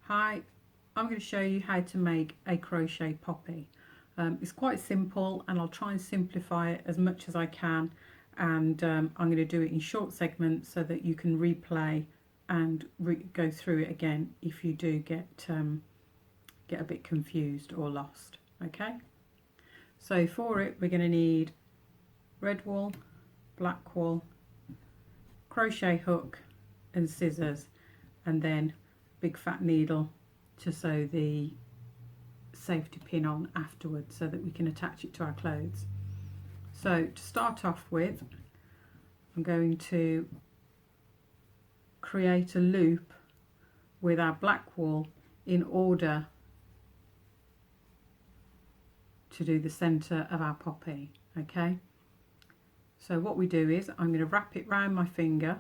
Hi, I'm going to show you how to make a crochet poppy. It's quite simple and I'll try and simplify it as much as I can, and I'm going to do it in short segments so that you can replay and go through it again if you do get a bit confused or lost. Okay, so for it we're going to need red wool, black wool, crochet hook and scissors, and then big fat needle to sew the safety pin on afterwards so that we can attach it to our clothes. So to start off with, I'm going to create a loop with our black wool in order to do the center of our poppy. Okay, so what we do is I'm going to wrap it round my finger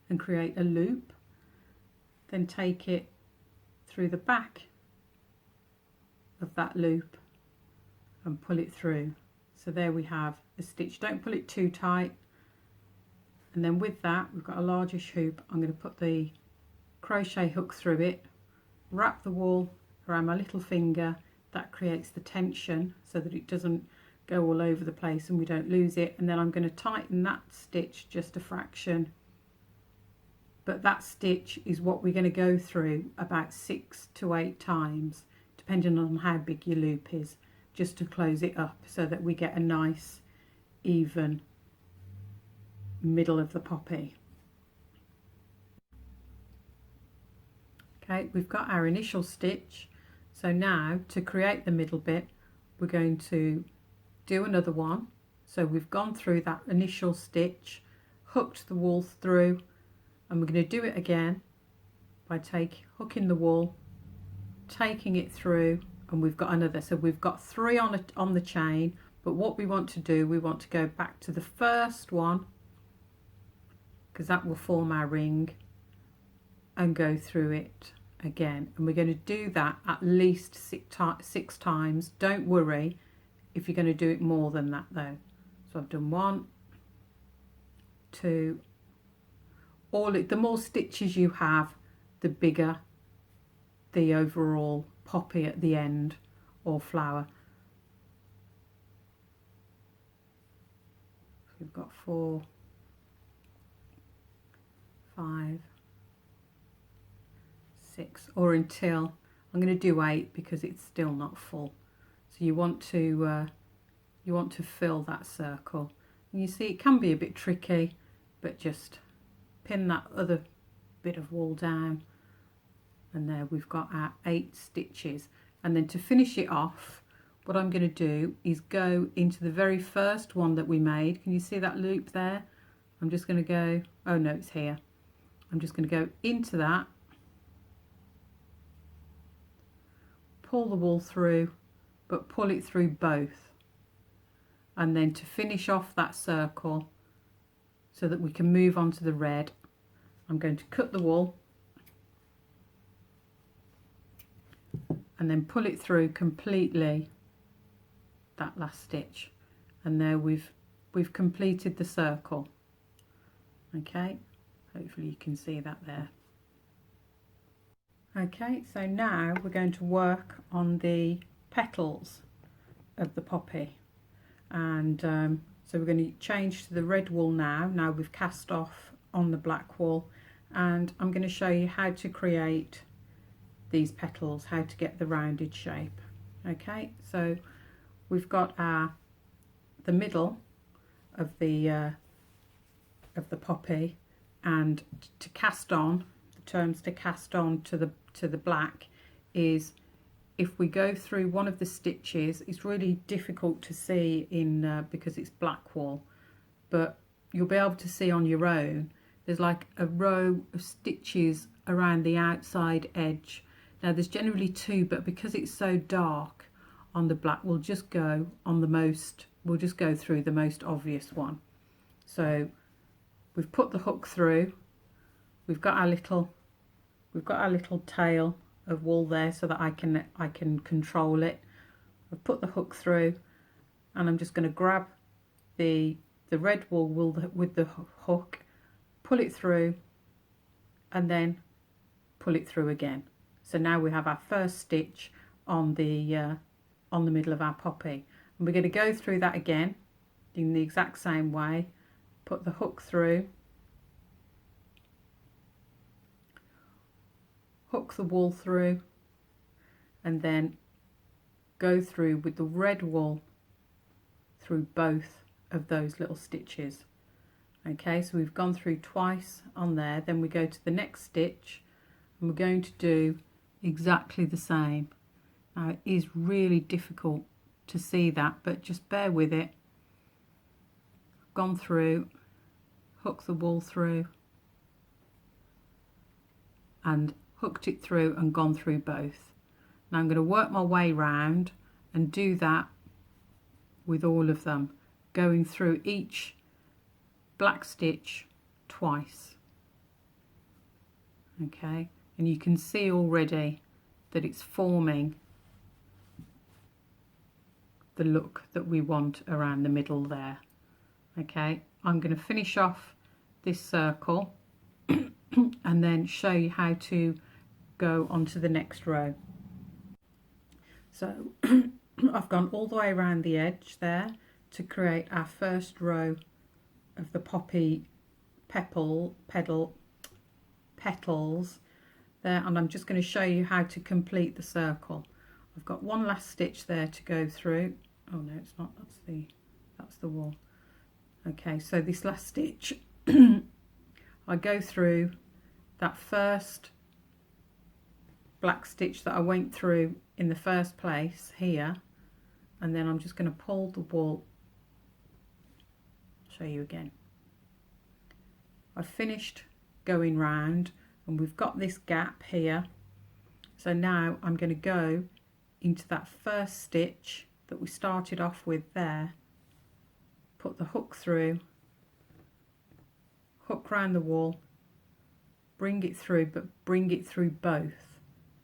and create a loop, then take it through the back of that loop and pull it through. So there we have a stitch. Don't pull it too tight. And then with that, we've got a largish hoop. I'm going to put the crochet hook through it, wrap the wool around my little finger. That creates the tension so that it doesn't go all over the place and we don't lose it. And then I'm going to tighten that stitch just a fraction. But that stitch is what we're going to go through about 6 to 8 times, depending on how big your loop is, just to close it up so that we get a nice even middle of the poppy. Okay, we've got our initial stitch. So now to create the middle bit, we're going to do another one. So we've gone through that initial stitch, hooked the wool through, and we're going to do it again by hooking the wool, taking it through, and we've got another. So we've got 3 on the chain, but what we want to do, we want to go back to the first one because that will form our ring, and go through it again. And we're going to do that at least 6 times. Don't worry if you're going to do it more than that though. So I've done 1, 2, the more stitches you have, the bigger the overall poppy at the end or flower. So we've got 4, 5, 6, or until I'm going to do 8 because it's still not full. So you want to fill that circle. And you see it can be a bit tricky, but just pin that other bit of wool down, and there we've got our 8 stitches. And then to finish it off, what I'm going to do is go into the very first one that we made. Can you see that loop there? I'm just going to go, oh no, it's here. I'm just going to go into that, pull the wool through, but pull it through both. And then to finish off that circle so that we can move on to the red, I'm going to cut the wool and then pull it through completely that last stitch, and there we've completed the circle. Okay, hopefully you can see that there. Okay, so now we're going to work on the petals of the poppy, and so we're going to change to the red wool now we've cast off on the black wool, and I'm going to show you how to create these petals, how to get the rounded shape. Okay, so we've got the middle of the poppy, and to cast on, the terms to cast on to the black is, if we go through one of the stitches, it's really difficult to see in because it's black wool, but you'll be able to see on your own there's like a row of stitches around the outside edge. Now there's generally 2, but because it's so dark on the black, we'll just go through the most obvious one. So we've put the hook through, we've got our little tail of wool there so that I can control it. I've put the hook through, and I'm just going to grab the red wool with the hook, pull it through, and then pull it through again. So now we have our first stitch on the middle of our poppy, and we're going to go through that again in the exact same way. Put the hook through, hook the wool through, and then go through with the red wool through both of those little stitches. Okay, so we've gone through twice on there. Then we go to the next stitch and we're going to do exactly the same. Now it is really difficult to see that, but just bear with it. Gone through, hook the wool through, and hooked it through and gone through both. Now I'm going to work my way round and do that with all of them, going through each black stitch twice. Okay, and you can see already that it's forming the look that we want around the middle there. Okay, I'm going to finish off this circle and then show you how to go on to the next row. So I've gone all the way around the edge there to create our first row of the poppy petals there, and I'm just going to show you how to complete the circle. I've got one last stitch there to go through. Oh no, it's not, that's the wool. Okay, so this last stitch I go through that first black stitch that I went through in the first place here, and then I'm just going to pull the wool. Show you again. I've finished going round and we've got this gap here, so now I'm going to go into that first stitch that we started off with there, put the hook through, hook round the wool, bring it through, but bring it through both.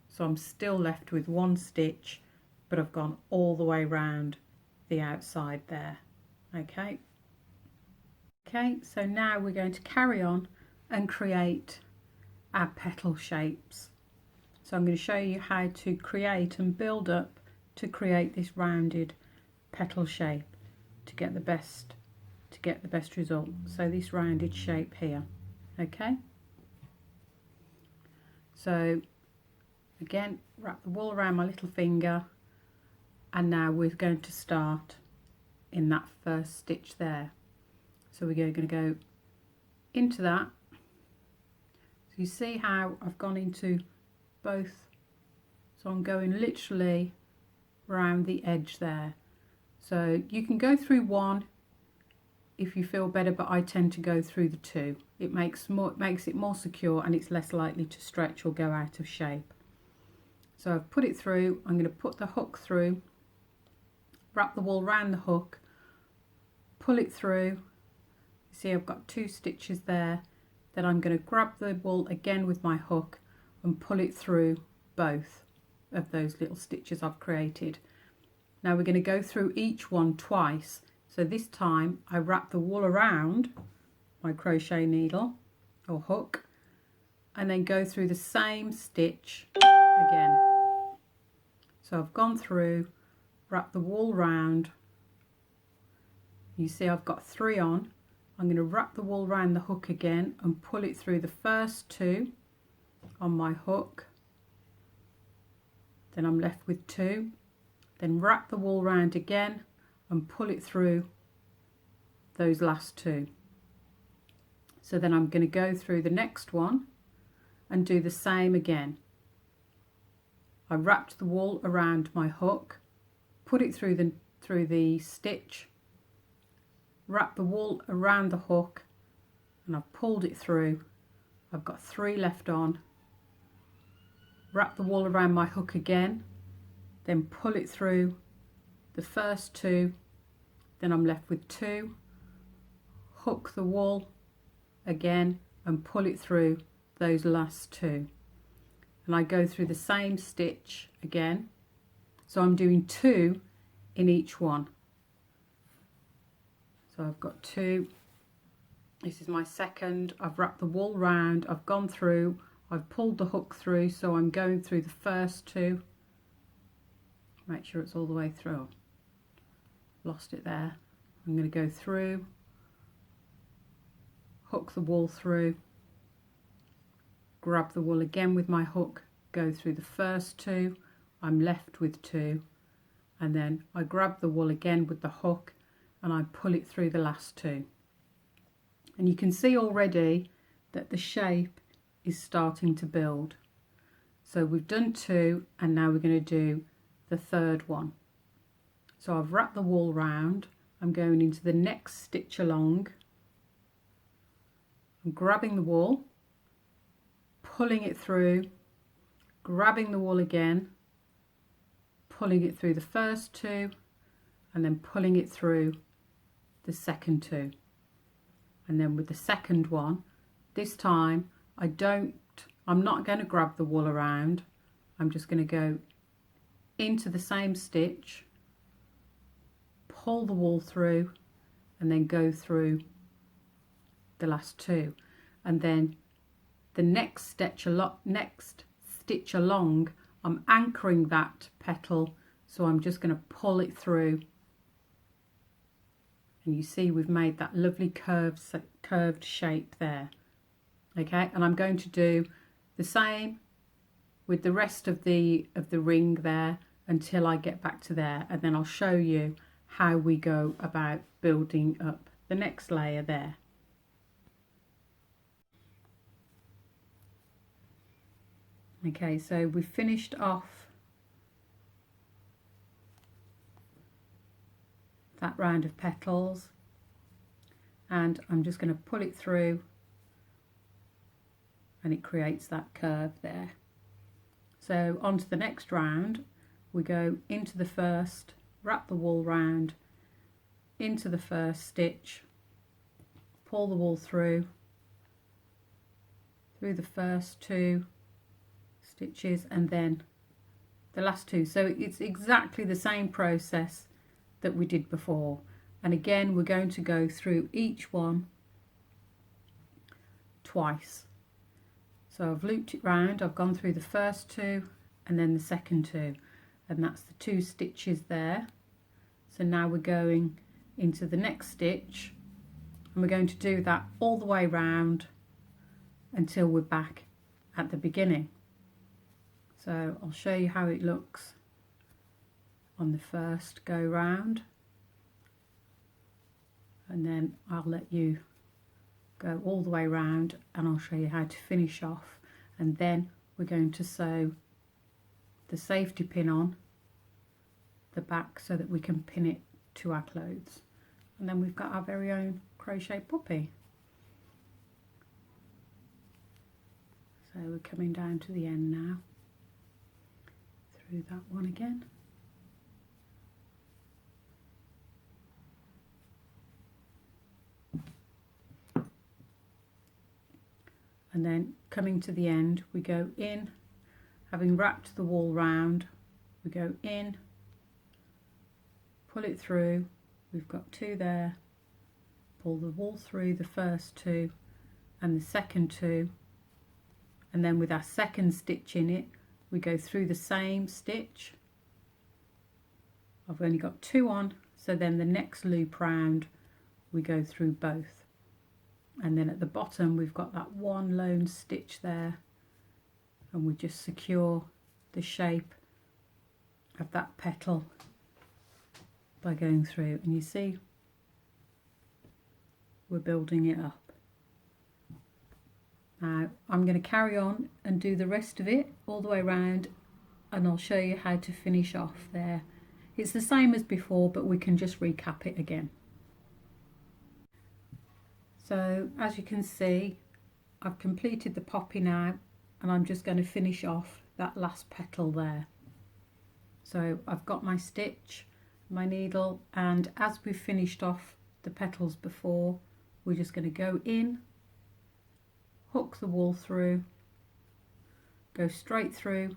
So I'm still left with one stitch, but I've gone all the way round the outside there. Okay. Okay, so now we're going to carry on and create our petal shapes. So I'm going to show you how to create and build up to create this rounded petal shape to get the best result. So this rounded shape here. Okay. So again, wrap the wool around my little finger, and now we're going to start in that first stitch there. So we're going to go into that. So you see how I've gone into both, so I'm going literally around the edge there. So you can go through one if you feel better, but I tend to go through the two. It makes it more secure, and it's less likely to stretch or go out of shape. So I've put it through. I'm going to put the hook through, wrap the wool around the hook, pull it through. See, I've got two stitches there. Then I'm going to grab the wool again with my hook and pull it through both of those little stitches I've created. Now we're going to go through each one twice. So this time I wrap the wool around my crochet needle or hook and then go through the same stitch again. So I've gone through, wrap the wool round. You see I've got 3 on. I'm going to wrap the wool around the hook again and pull it through the first 2 on my hook. Then I'm left with 2. Then wrap the wool round again and pull it through those last 2. So then I'm going to go through the next one and do the same again. I wrapped the wool around my hook, put it through the stitch, wrap the wool around the hook, and I've pulled it through. I've got 3 left on. Wrap the wool around my hook again, then pull it through the first 2, then I'm left with 2. Hook the wool again and pull it through those last 2. And I go through the same stitch again. So I'm doing 2 in each one. So I've got 2. This is my second. I've wrapped the wool round. I've gone through. I've pulled the hook through, so I'm going through the first two. Make sure it's all the way through. Lost it there. I'm going to go through, hook the wool through, grab the wool again with my hook, go through the first two, I'm left with two, and then I grab the wool again with the hook and I pull it through the last two. And you can see already that the shape is starting to build. So we've done two, and now we're going to do the third one. So I've wrapped the wool round, I'm going into the next stitch along, I'm grabbing the wool, pulling it through, grabbing the wool again, pulling it through the first two, and then pulling it through the second two. And then with the second one, this time I'm not going to grab the wool around, I'm just going to go into the same stitch, pull the wool through, and then go through the last two. And then the next stitch along, I'm anchoring that petal, so I'm just going to pull it through, and you see we've made that lovely curved shape there. Okay, and I'm going to do the same with the rest of the ring there until I get back to there, and then I'll show you how we go about building up the next layer there. Okay, so we've finished off that round of petals, and I'm just going to pull it through, and it creates that curve there. So on to the next round, we go into the first, wrap the wool round, into the first stitch, pull the wool through the first two stitches, and then the last two. So it's exactly the same process that we did before, and again we're going to go through each one twice. So I've looped it round, I've gone through the first two and then the second two, and that's the two stitches there. So now we're going into the next stitch, and we're going to do that all the way round until we're back at the beginning. So I'll show you how it looks on the first go round, and then I'll let you go all the way round and I'll show you how to finish off, and then we're going to sew the safety pin on the back so that we can pin it to our clothes, and then we've got our very own crochet puppy. So we're coming down to the end now, through that one again. And then coming to the end, we go in, having wrapped the wool round, we go in, pull it through, we've got two there, pull the wool through the first two and the second two, and then with our second stitch in it, we go through the same stitch. I've only got two on, so then the next loop round we go through both. And then at the bottom we've got that one lone stitch there, and we just secure the shape of that petal by going through, and you see we're building it up. Now I'm going to carry on and do the rest of it all the way around, and I'll show you how to finish off there. It's the same as before, but we can just recap it again. So as you can see, I've completed the poppy now, and I'm just going to finish off that last petal there. So I've got my stitch, my needle, and as we've finished off the petals before, we're just going to go in, hook the wool through, go straight through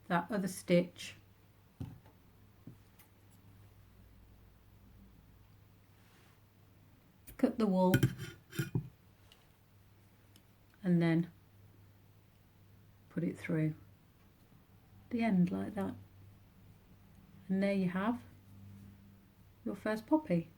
that other stitch, cut the wool, and then put it through the end like that. And there you have your first poppy.